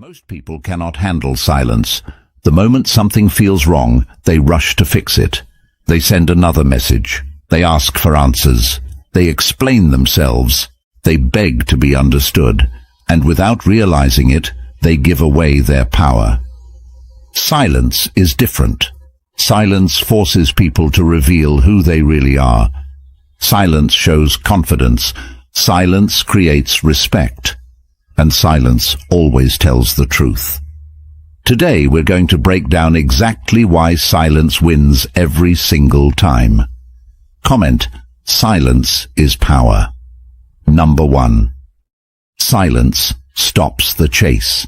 Most people cannot handle silence. The moment something feels wrong, they rush to fix it. They send another message. They ask for answers. They explain themselves. They beg to be understood. And without realizing it, they give away their power. Silence is different. Silence forces people to reveal who they really are. Silence shows confidence. Silence creates respect. And silence always tells the truth. Today we're going to break down exactly why silence wins every single time. Comment: silence is power. Number 1. Silence stops the chase.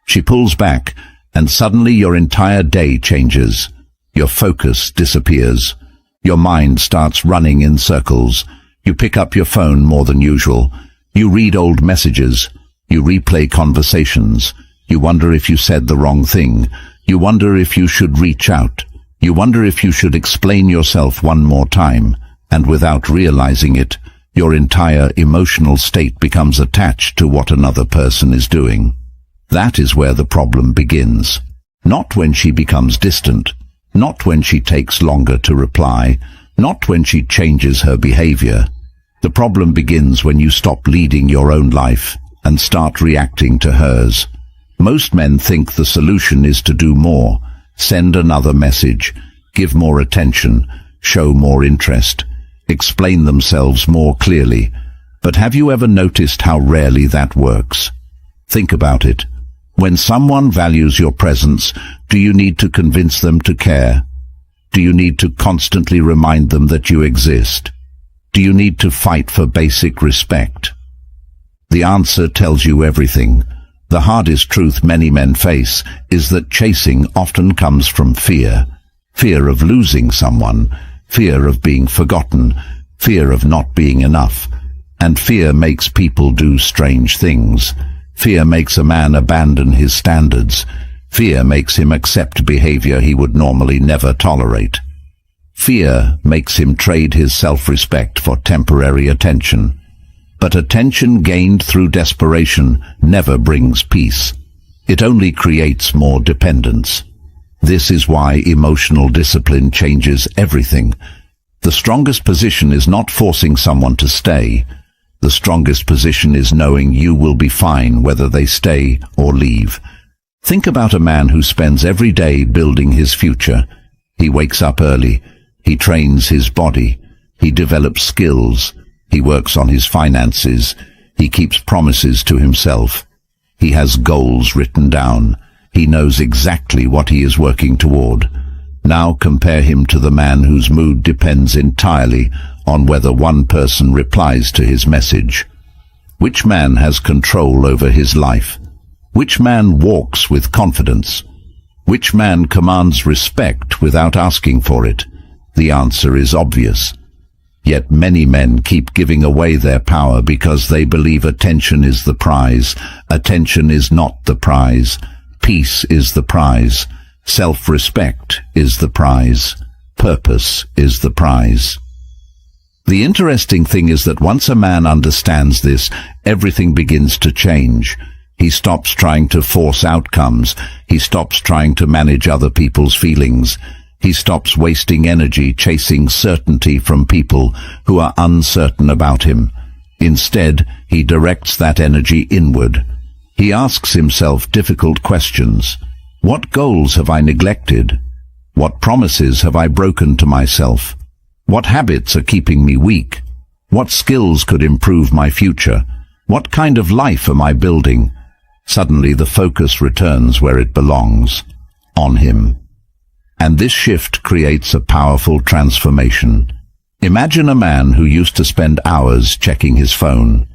She pulls back, and suddenly your entire day changes. Your focus disappears. Your mind starts running in circles. You pick up your phone more than usual. You read old messages. You replay conversations. You wonder if you said the wrong thing. You wonder if you should reach out. You wonder if you should explain yourself one more time. And without realizing it, your entire emotional state becomes attached to what another person is doing. That is where the problem begins. Not when she becomes distant. Not when she takes longer to reply. Not when she changes her behavior. The problem begins when you stop leading your own life and start reacting to hers. Most men think the solution is to do more, send another message, give more attention, show more interest, explain themselves more clearly. But have you ever noticed how rarely that works? Think about it. When someone values your presence, do you need to convince them to care? Do you need to constantly remind them that you exist? Do you need to fight for basic respect? The answer tells you everything. The hardest truth many men face is that chasing often comes from fear. Fear of losing someone, fear of being forgotten, fear of not being enough. And fear makes people do strange things. Fear makes a man abandon his standards. Fear makes him accept behavior he would normally never tolerate. Fear makes him trade his self-respect for temporary attention. But attention gained through desperation never brings peace. It only creates more dependence. This is why emotional discipline changes everything. The strongest position is not forcing someone to stay. The strongest position is knowing you will be fine whether they stay or leave. Think about a man who spends every day building his future. He wakes up early. He trains his body. He develops skills. He works on his finances. He keeps promises to himself. He has goals written down. He knows exactly what he is working toward. Now compare him to the man whose mood depends entirely on whether one person replies to his message. Which man has control over his life? Which man walks with confidence? Which man commands respect without asking for it? The answer is obvious. Yet many men keep giving away their power because they believe attention is the prize. Attention is not the prize. Peace is the prize. Self-respect is the prize. Purpose is the prize. The interesting thing is that once a man understands this, everything begins to change. He stops trying to force outcomes. He stops trying to manage other people's feelings. He stops wasting energy chasing certainty from people who are uncertain about him. Instead, he directs that energy inward. He asks himself difficult questions. What goals have I neglected? What promises have I broken to myself? What habits are keeping me weak? What skills could improve my future? What kind of life am I building? Suddenly the focus returns where it belongs, on him. And this shift creates a powerful transformation. Imagine a man who used to spend hours checking his phone.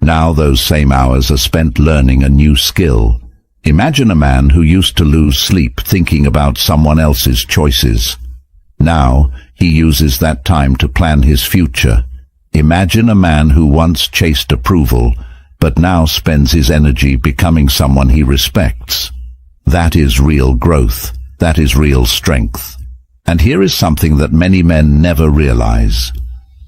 Now those same hours are spent learning a new skill. Imagine a man who used to lose sleep thinking about someone else's choices. Now he uses that time to plan his future. Imagine a man who once chased approval, but now spends his energy becoming someone he respects. That is real growth. That is real strength. And here is something that many men never realize.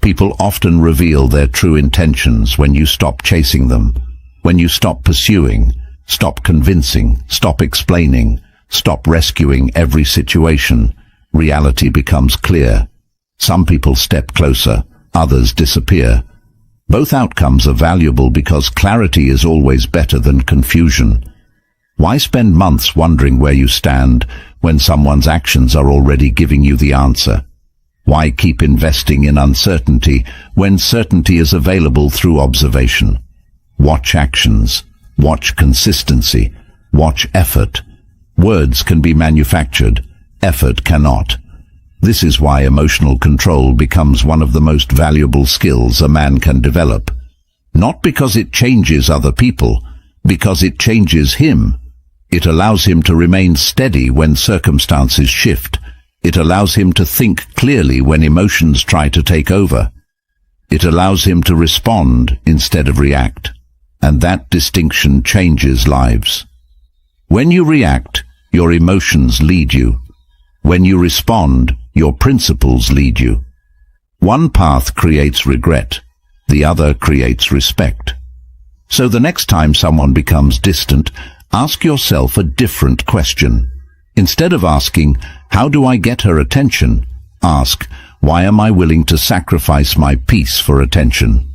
People often reveal their true intentions when you stop chasing them, when you stop pursuing, Stop convincing, stop explaining, stop rescuing every situation. Reality becomes clear. Some people step closer, others disappear. Both outcomes are valuable because clarity is always better than confusion. Why spend months wondering where you stand when someone's actions are already giving you the answer? Why keep investing in uncertainty when certainty is available through observation? Watch actions. Watch consistency. Watch effort. Words can be manufactured. Effort cannot. This is why emotional control becomes one of the most valuable skills a man can develop. Not because it changes other people, because it changes him. It allows him to remain steady when circumstances shift. It allows him to think clearly when emotions try to take over. It allows him to respond instead of react. And that distinction changes lives. When you react, your emotions lead you. When you respond, your principles lead you. One path creates regret, the other creates respect. So the next time someone becomes distant, ask yourself a different question. Instead of asking, how do I get her attention? Ask, why am I willing to sacrifice my peace for attention?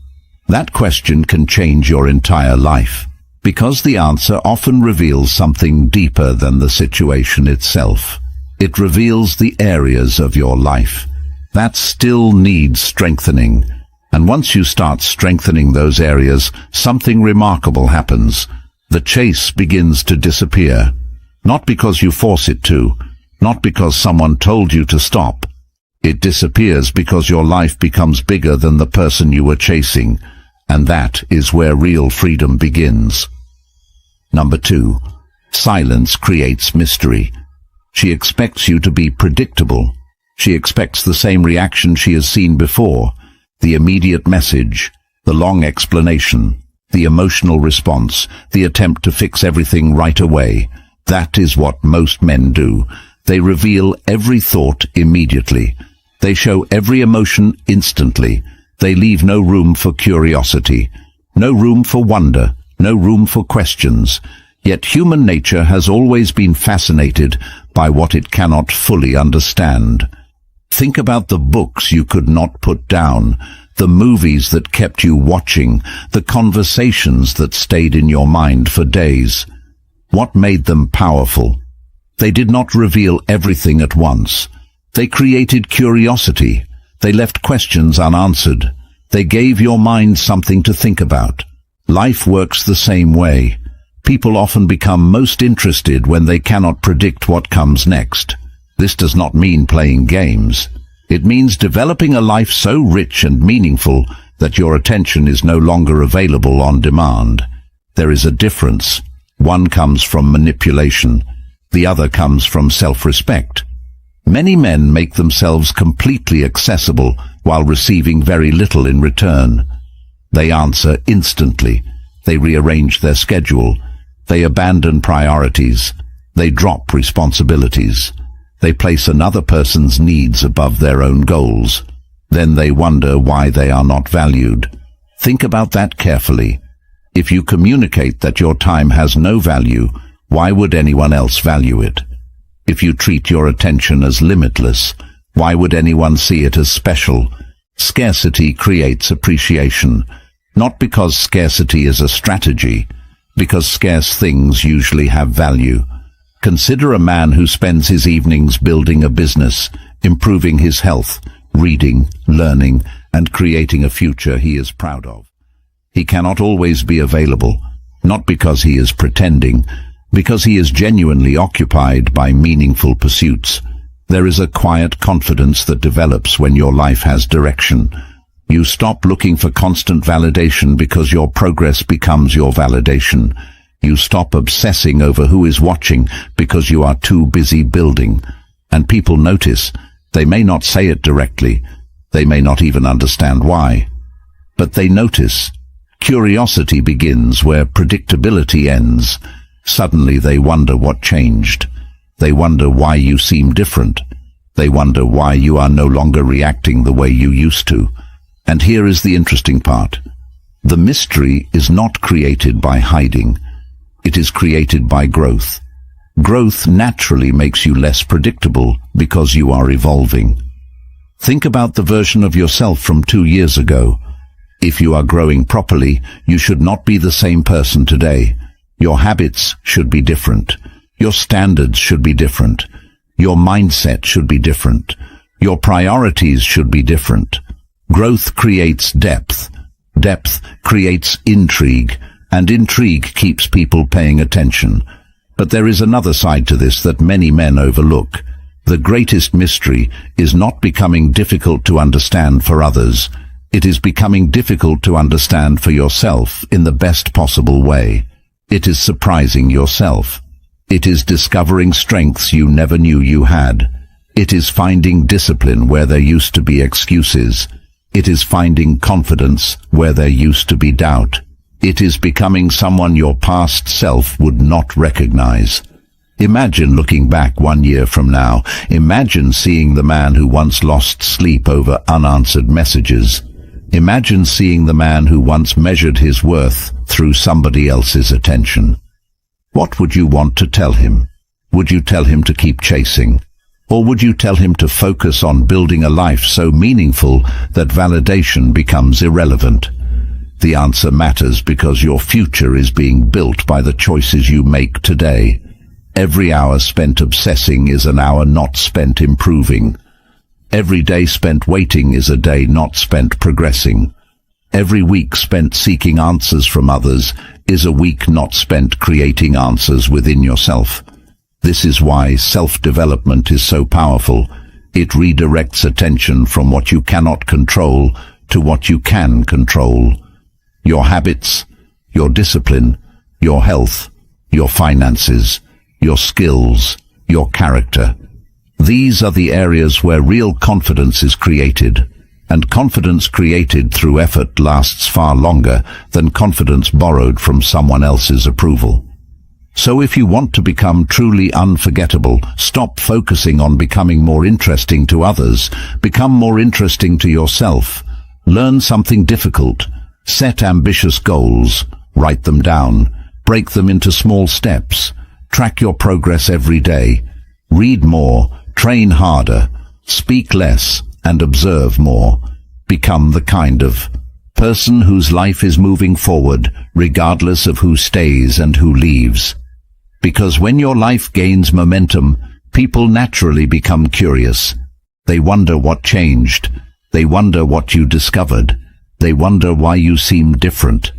That question can change your entire life, because the answer often reveals something deeper than the situation itself. It reveals the areas of your life that still need strengthening. And once you start strengthening those areas, something remarkable happens. The chase begins to disappear. Not because you force it to, not because someone told you to stop. It disappears because your life becomes bigger than the person you were chasing, and that is where real freedom begins. Number 2, silence creates mystery. She expects you to be predictable. She expects the same reaction she has seen before, the immediate message, the long explanation, the emotional response, the attempt to fix everything right away. That is what most men do. They reveal every thought immediately. They show every emotion instantly. They leave no room for curiosity, no room for wonder, no room for questions. Yet human nature has always been fascinated by what it cannot fully understand. Think about the books you could not put down, the movies that kept you watching, the conversations that stayed in your mind for days. What made them powerful? They did not reveal everything at once. They created curiosity. They left questions unanswered. They gave your mind something to think about. Life works the same way. People often become most interested when they cannot predict what comes next. This does not mean playing games. It means developing a life so rich and meaningful that your attention is no longer available on demand. There is a difference. One comes from manipulation. The other comes from self-respect. Many men make themselves completely accessible while receiving very little in return. They answer instantly. They rearrange their schedule. They abandon priorities. They drop responsibilities. They place another person's needs above their own goals. Then they wonder why they are not valued. Think about that carefully. If you communicate that your time has no value, why would anyone else value it? If you treat your attention as limitless, why would anyone see it as special? Scarcity creates appreciation, not because scarcity is a strategy, because scarce things usually have value. Consider a man who spends his evenings building a business, improving his health, reading, learning, and creating a future he is proud of. He cannot always be available, not because he is pretending, because he is genuinely occupied by meaningful pursuits. There is a quiet confidence that develops when your life has direction. You stop looking for constant validation because your progress becomes your validation. You stop obsessing over who is watching because you are too busy building. And people notice. They may not say it directly. They may not even understand why. But they notice. Curiosity begins where predictability ends. Suddenly they wonder what changed. They wonder why you seem different. They wonder why you are no longer reacting the way you used to. And here is the interesting part. The mystery is not created by hiding. It is created by growth. Growth naturally makes you less predictable because you are evolving. Think about the version of yourself from 2 years ago. If you are growing properly, you should not be the same person today. Your habits should be different. Your standards should be different. Your mindset should be different. Your priorities should be different. Growth creates depth. Depth creates intrigue, and intrigue keeps people paying attention. But there is another side to this that many men overlook. The greatest mystery is not becoming difficult to understand for others. It is becoming difficult to understand for yourself in the best possible way. It is surprising yourself. It is discovering strengths you never knew you had. It is finding discipline where there used to be excuses. It is finding confidence where there used to be doubt. It is becoming someone your past self would not recognize. Imagine looking back 1 year from now. Imagine seeing the man who once lost sleep over unanswered messages. Imagine seeing the man who once measured his worth through somebody else's attention. What would you want to tell him? Would you tell him to keep chasing? Or would you tell him to focus on building a life so meaningful that validation becomes irrelevant? The answer matters because your future is being built by the choices you make today. Every hour spent obsessing is an hour not spent improving. Every day spent waiting is a day not spent progressing. Every week spent seeking answers from others is a week not spent creating answers within yourself. This is why self-development is so powerful. It redirects attention from what you cannot control to what you can control. Your habits, your discipline, your health, your finances, your skills, your character. These are the areas where real confidence is created, and confidence created through effort lasts far longer than confidence borrowed from someone else's approval. So if you want to become truly unforgettable, stop focusing on becoming more interesting to others. Become more interesting to yourself. Learn something difficult. Set ambitious goals. Write them down. Break them into small steps. Track your progress every day. Read more. Train harder. Speak less and observe more. Become the kind of person whose life is moving forward, regardless of who stays and who leaves. Because when your life gains momentum, people naturally become curious. They wonder what changed. They wonder what you discovered. They wonder why you seem different.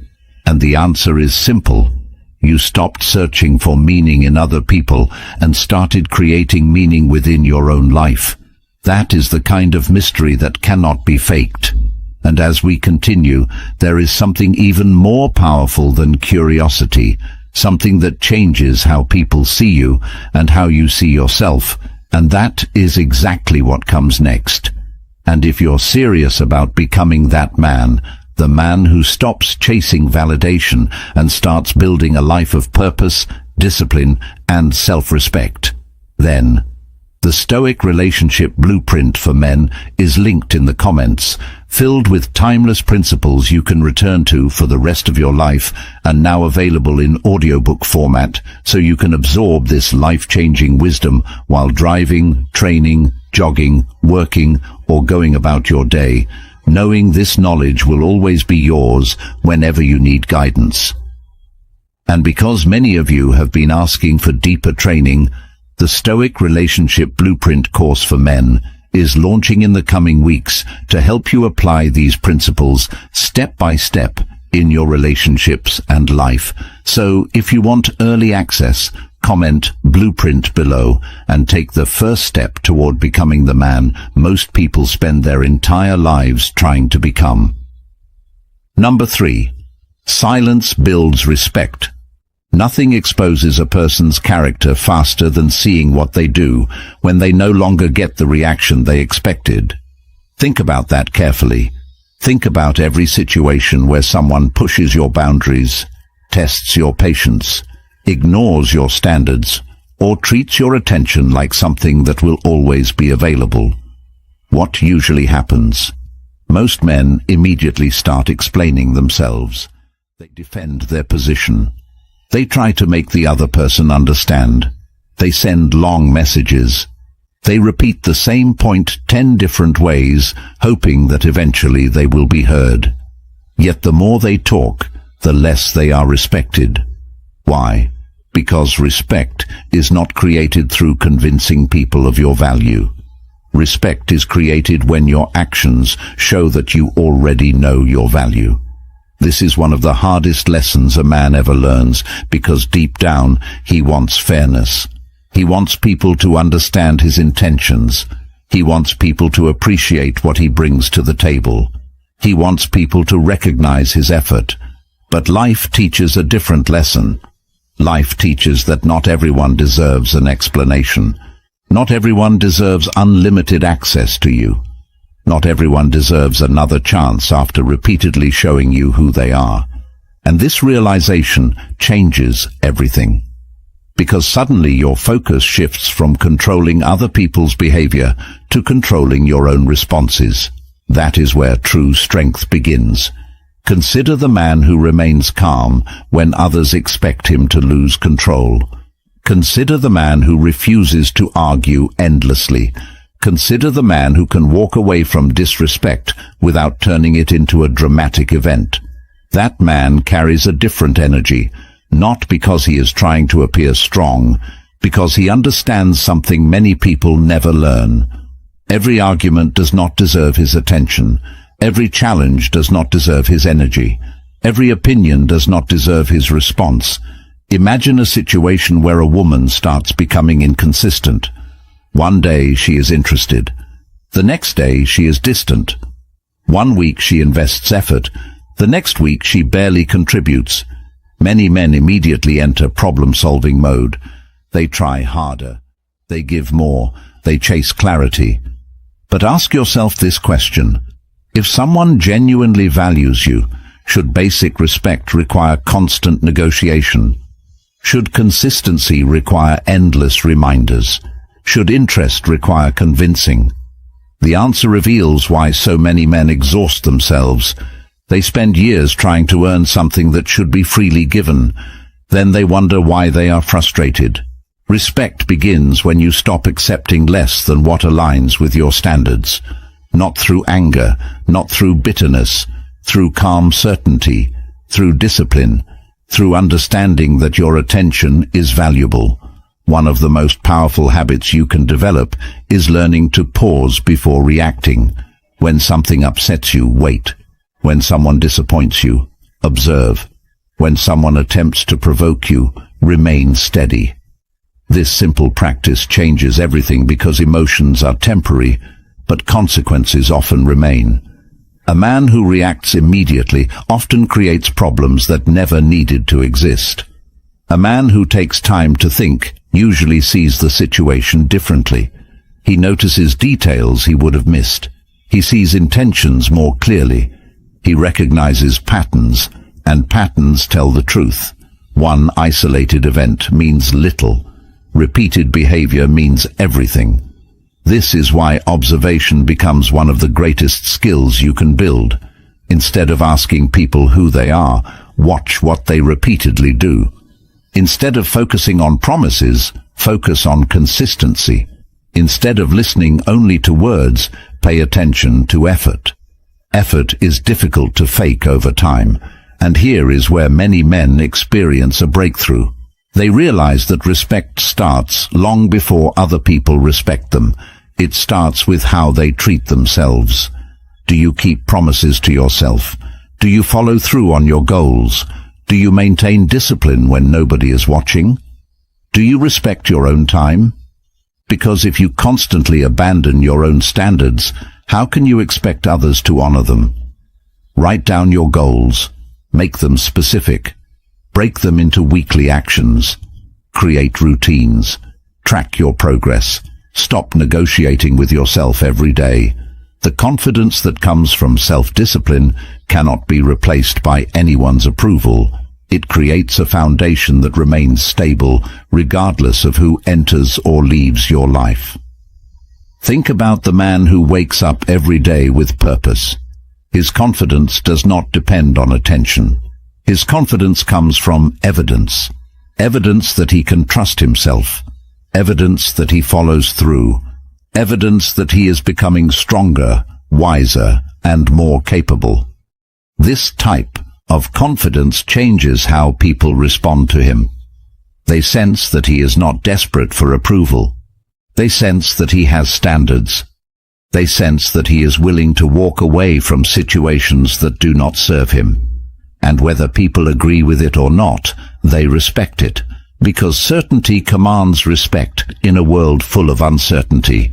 And the answer is simple. You stopped searching for meaning in other people and started creating meaning within your own life. That is the kind of mystery that cannot be faked. And as we continue, there is something even more powerful than curiosity, something that changes how people see you and how you see yourself, and that is exactly what comes next. And if you're serious about becoming that man, the man who stops chasing validation and starts building a life of purpose, discipline, and self-respect, then the Stoic relationship blueprint for men is linked in the comments, filled with timeless principles you can return to for the rest of your life, and now available in audiobook format so you can absorb this life-changing wisdom while driving, training, jogging, working, or going about your day, knowing this knowledge will always be yours whenever you need guidance. And because many of you have been asking for deeper training, the Stoic Relationship Blueprint course for men is launching in the coming weeks to help you apply these principles step by step in your relationships and life. So if you want early access, comment Blueprint below and take the first step toward becoming the man most people spend their entire lives trying to become. Number 3. Silence builds respect. Nothing exposes a person's character faster than seeing what they do when they no longer get the reaction they expected. Think about that carefully. Think about every situation where someone pushes your boundaries, tests your patience, ignores your standards, or treats your attention like something that will always be available. What usually happens? Most men immediately start explaining themselves. They defend their position. They try to make the other person understand. They send long messages. They repeat the same point 10 different ways, hoping that eventually they will be heard. Yet the more they talk, the less they are respected. Why? Because respect is not created through convincing people of your value. Respect is created when your actions show that you already know your value. This is one of the hardest lessons a man ever learns, because deep down he wants fairness. He wants people to understand his intentions. He wants people to appreciate what he brings to the table. He wants people to recognize his effort. But life teaches a different lesson. Life teaches that not everyone deserves an explanation. Not everyone deserves unlimited access to you. Not everyone deserves another chance after repeatedly showing you who they are. And this realization changes everything. Because suddenly your focus shifts from controlling other people's behavior to controlling your own responses. That is where true strength begins. Consider the man who remains calm when others expect him to lose control. Consider the man who refuses to argue endlessly. Consider the man who can walk away from disrespect without turning it into a dramatic event. That man carries a different energy, not because he is trying to appear strong, because he understands something many people never learn. Every argument does not deserve his attention. Every challenge does not deserve his energy. Every opinion does not deserve his response. Imagine a situation where a woman starts becoming inconsistent. One day she is interested. The next day she is distant. One week she invests effort. The next week she barely contributes. Many men immediately enter problem-solving mode. They try harder. They give more. They chase clarity. But ask yourself this question. If someone genuinely values you, should basic respect require constant negotiation? Should consistency require endless reminders? Should interest require convincing? The answer reveals why so many men exhaust themselves. They spend years trying to earn something that should be freely given. Then they wonder why they are frustrated. Respect begins when you stop accepting less than what aligns with your standards. Not through anger, not through bitterness, through calm certainty, through discipline, through understanding that your attention is valuable. One of the most powerful habits you can develop is learning to pause before reacting. When something upsets you, wait. When someone disappoints you, observe. When someone attempts to provoke you, remain steady. This simple practice changes everything because emotions are temporary, but consequences often remain. A man who reacts immediately often creates problems that never needed to exist. A man who takes time to think usually sees the situation differently. He notices details he would have missed. He sees intentions more clearly. He recognizes patterns, and patterns tell the truth. One isolated event means little. Repeated behavior means everything. This is why observation becomes one of the greatest skills you can build. Instead of asking people who they are, watch what they repeatedly do. Instead of focusing on promises, focus on consistency. Instead of listening only to words, pay attention to effort. Effort is difficult to fake over time, and here is where many men experience a breakthrough. They realize that respect starts long before other people respect them. It starts with how they treat themselves. Do you keep promises to yourself? Do you follow through on your goals? Do you maintain discipline when nobody is watching? Do you respect your own time? Because if you constantly abandon your own standards, how can you expect others to honor them? Write down your goals. Make them specific. Break them into weekly actions. Create routines. Track your progress. Stop negotiating with yourself every day. The confidence that comes from self-discipline cannot be replaced by anyone's approval. It creates a foundation that remains stable regardless of who enters or leaves your life. Think about the man who wakes up every day with purpose. His confidence does not depend on attention. His confidence comes from evidence. Evidence that he can trust himself. Evidence that he follows through. Evidence that he is becoming stronger, wiser, and more capable. This type of confidence changes how people respond to him. They sense that he is not desperate for approval. They sense that he has standards. They sense that he is willing to walk away from situations that do not serve him. And whether people agree with it or not, they respect it, because certainty commands respect in a world full of uncertainty.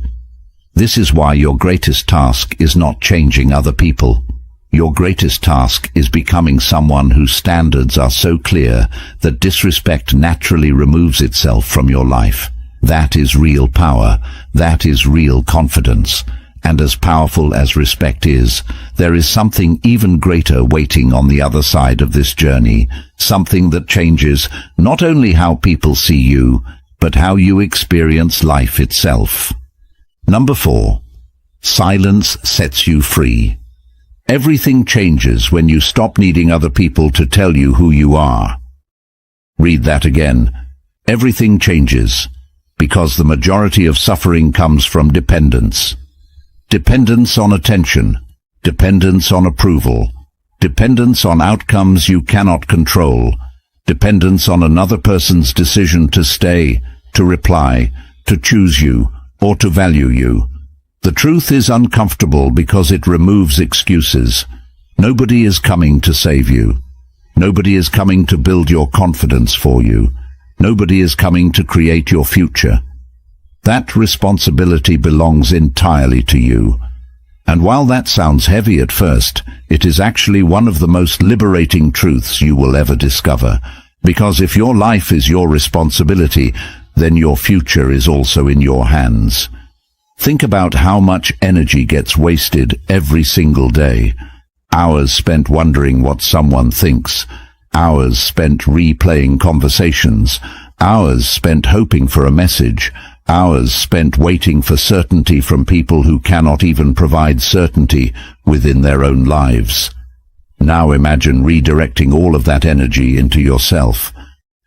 This is why your greatest task is not changing other people. Your greatest task is becoming someone whose standards are so clear that disrespect naturally removes itself from your life. That is real power. That is real confidence. And as powerful as respect is, there is something even greater waiting on the other side of this journey, something that changes not only how people see you, but how you experience life itself. Number 4. Silence sets you free. Everything changes when you stop needing other people to tell you who you are. Read that again. Everything changes, because the majority of suffering comes from dependence. Dependence on attention, dependence on approval, dependence on outcomes you cannot control, dependence on another person's decision to stay, to reply, to choose you, or to value you. The truth is uncomfortable because it removes excuses. Nobody is coming to save you. Nobody is coming to build your confidence for you. Nobody is coming to create your future. That responsibility belongs entirely to you. And while that sounds heavy at first, it is actually one of the most liberating truths you will ever discover. Because if your life is your responsibility, then your future is also in your hands. Think about how much energy gets wasted every single day. Hours spent wondering what someone thinks. Hours spent replaying conversations. Hours spent hoping for a message. Hours spent waiting for certainty from people who cannot even provide certainty within their own lives. Now imagine redirecting all of that energy into yourself.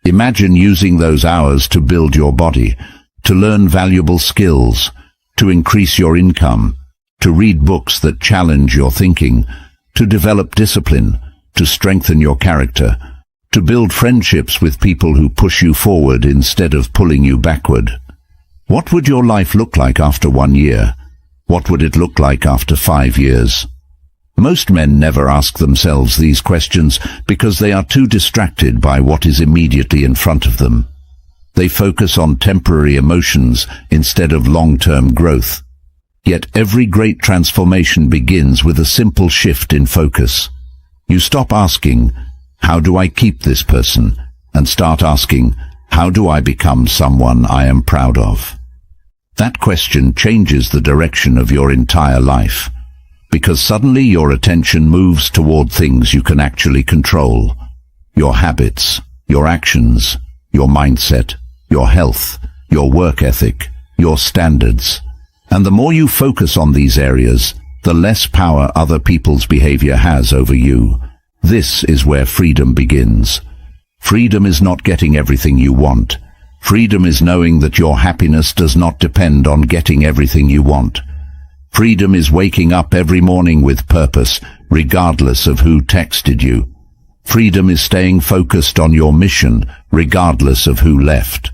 Imagine using those hours to build your body, to learn valuable skills, to increase your income, to read books that challenge your thinking, to develop discipline, to strengthen your character, to build friendships with people who push you forward instead of pulling you backward. What would your life look like after 1 year? What would it look like after 5 years? Most men never ask themselves these questions because they are too distracted by what is immediately in front of them. They focus on temporary emotions instead of long-term growth. Yet every great transformation begins with a simple shift in focus. You stop asking, "How do I keep this person?" and start asking, "How do I become someone I am proud of?" That question changes the direction of your entire life, because suddenly your attention moves toward things you can actually control. Your habits, your actions, your mindset, your health, your work ethic, your standards. And the more you focus on these areas, the less power other people's behavior has over you. This is where freedom begins. Freedom is not getting everything you want. Freedom is knowing that your happiness does not depend on getting everything you want. Freedom is waking up every morning with purpose, regardless of who texted you. Freedom is staying focused on your mission, regardless of who left.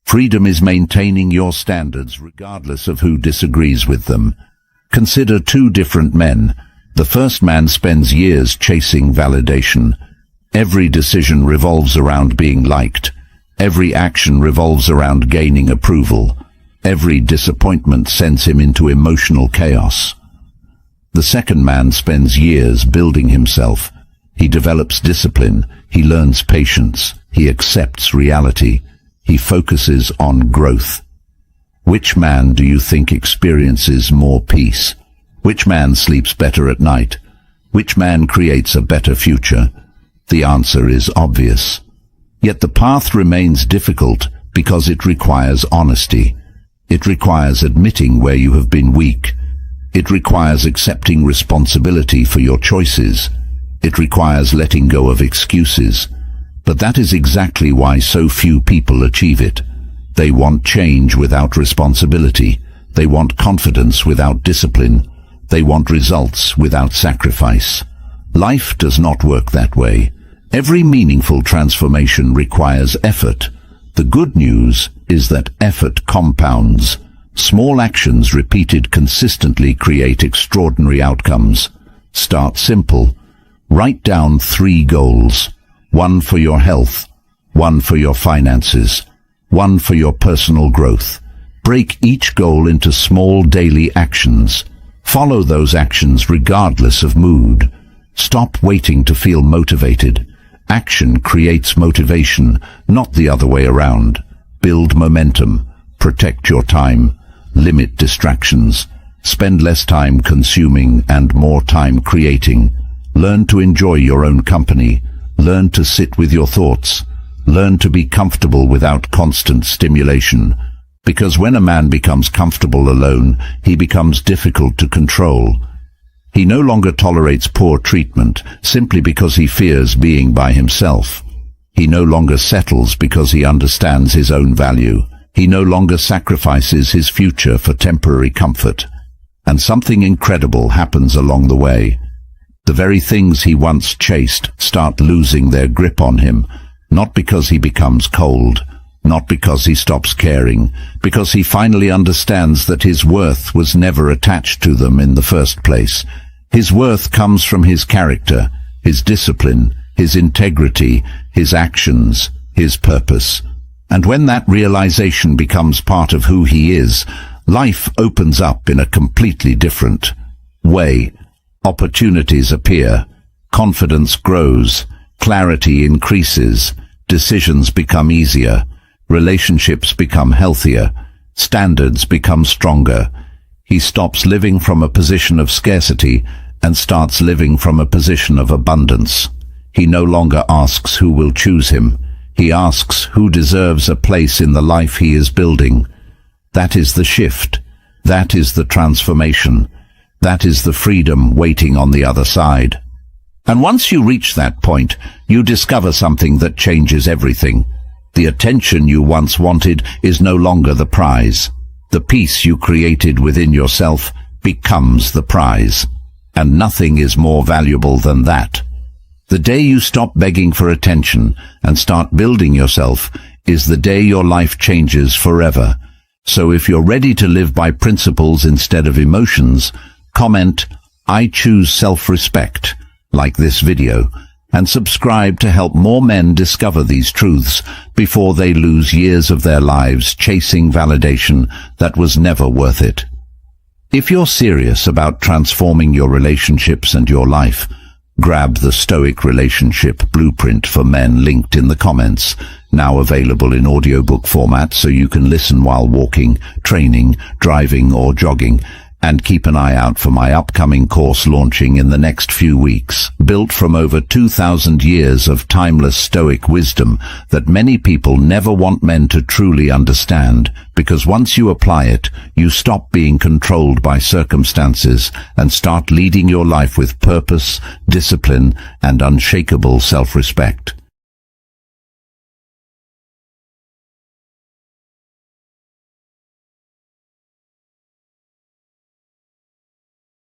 Freedom is maintaining your standards, regardless of who disagrees with them. Consider 2 different men. The first man spends years chasing validation. Every decision revolves around being liked. Every action revolves around gaining approval. Every disappointment sends him into emotional chaos. The second man spends years building himself. He develops discipline. He learns patience. He accepts reality. He focuses on growth. Which man do you think experiences more peace? Which man sleeps better at night? Which man creates a better future? The answer is obvious. Yet the path remains difficult because it requires honesty. It requires admitting where you have been weak. It requires accepting responsibility for your choices. It requires letting go of excuses. But that is exactly why so few people achieve it. They want change without responsibility. They want confidence without discipline. They want results without sacrifice. Life does not work that way. Every meaningful transformation requires effort. The good news is that effort compounds. Small actions repeated consistently create extraordinary outcomes. Start simple. Write down 3 goals. 1 for your health, 1 for your finances, 1 for your personal growth. Break each goal into small daily actions. Follow those actions regardless of mood. Stop waiting to feel motivated. Action creates motivation, not the other way around. Build momentum. Protect your time. Limit distractions. Spend less time consuming and more time creating. Learn to enjoy your own company. Learn to sit with your thoughts. Learn to be comfortable without constant stimulation. Because when a man becomes comfortable alone, he becomes difficult to control. He no longer tolerates poor treatment simply because he fears being by himself. He no longer settles because he understands his own value. He no longer sacrifices his future for temporary comfort. And something incredible happens along the way. The very things he once chased start losing their grip on him, not because he becomes cold, not because he stops caring, because he finally understands that his worth was never attached to them in the first place. His worth comes from his character, his discipline, his integrity, his actions, his purpose. And when that realization becomes part of who he is, life opens up in a completely different way. Opportunities appear, confidence grows, clarity increases, decisions become easier, relationships become healthier, standards become stronger. He stops living from a position of scarcity and starts living from a position of abundance. He no longer asks who will choose him. He asks who deserves a place in the life he is building. That is the shift. That is the transformation. That is the freedom waiting on the other side. And once you reach that point, you discover something that changes everything. The attention you once wanted is no longer the prize. The peace you created within yourself becomes the prize. And nothing is more valuable than that. The day you stop begging for attention and start building yourself is the day your life changes forever. So if you're ready to live by principles instead of emotions, comment, "I choose self-respect," like this video, and subscribe to help more men discover these truths before they lose years of their lives chasing validation that was never worth it. If you're serious about transforming your relationships and your life, grab the Stoic Relationship Blueprint for Men linked in the comments, now available in audiobook format so you can listen while walking, training, driving or jogging. And keep an eye out for my upcoming course launching in the next few weeks, built from over 2,000 years of timeless Stoic wisdom that many people never want men to truly understand, because once you apply it, you stop being controlled by circumstances and start leading your life with purpose, discipline, and unshakable self-respect.